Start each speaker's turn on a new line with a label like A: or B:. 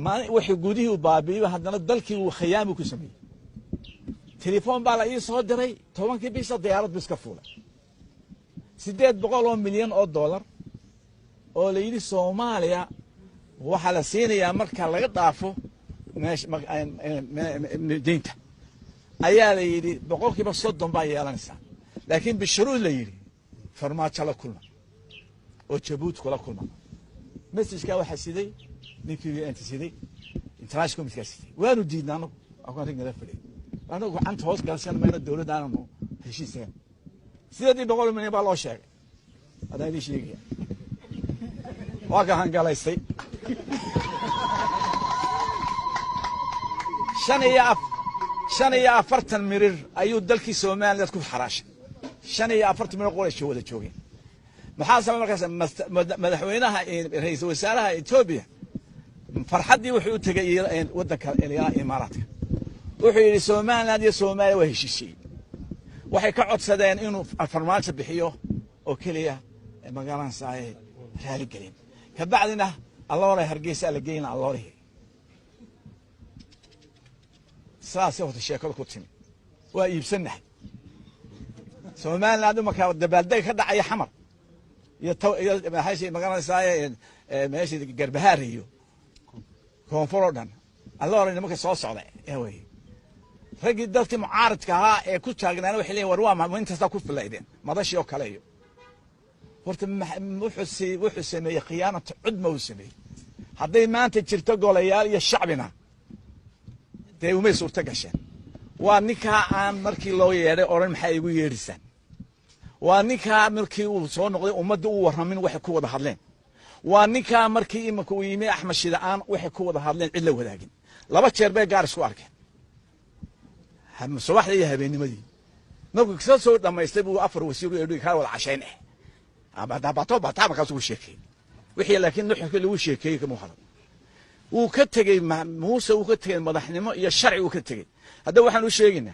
A: ما وحي جوديه وبابي وهذا دلكي وخيامي كسمي تليفون بالا إيه صار دري طبعا كي بيصير ديارات بس كفولة 800 مليون $. oo la yiri Soomaaliya waxa la siinayaa marka laga dhaafo meesha deynta ayaa la yiri 30% baa yeelanaysa laakiin bishuruud la yiri farmaajo la kulma oo Jabuuti kula kulma message-ka waxa siday ninkii inta siday international committee siday waanu diidnaano aqoon tigna fadhiyo anagu gacanta hoos galsan meena dawladda aanu heshiiseen 800 milyan baa loo sheegay adaa idin sheegaya وكان قال يستي شنيا أفرتن مرير أيود دلكي سومان لا تكون حراش شنيا أفرتن مرير قول الشهود الشوقين محاسبة مركز مدحوينها رئيس وزراء إثيوبيا فرحدي وحيود تغيير ودك الإمارات وحي سومان لا سومان وهي شيء وحي كعد سدين إنه الفرمانش بحيوه وكليا مقالان صاحي رالي قليل كبعدنا الله وراه هرقيس على جينا الله وراه سلاسة وتشيكل كتيم ويبسنه سومان لازم مكان الدبالدك كده أي حمر هاي مكان ساي ماشي جربهاريو كونفوردن الله وراه نمك صوص على إيوه رجل دلت معارض كها كنت شاغلنا وحليه وروا ما أنت تاكل في الليدين ما ضاش يوكليه horta wuxuu sameeyay khiyaano cud ma uu sameeyay haday maanta jirto golayaal iyo shacbina day uma suurta gashay waa ninka aan markii loo yeeray oran maxay igu yeerisan waa ninka markii uu soo noqday ummadda uu waramin wax ku wada hadleen waa ninka markii imaka uu yimid Axmed Shidaan wax ku wada hadleen cid la wadaagin laba jeer bay gaar isku arkeen subaxdii iyo habeennimadii markuu soo dhamaystay buu afar wasiir u yeedhay ka wada cashayn أبدا بطابة كاسو شيكي وحي لكن نحن كل شيكي كمهرب وكتجي موسى وكتجي مدحنمو يا الشرع وكتجي هذا واحد وشيكينا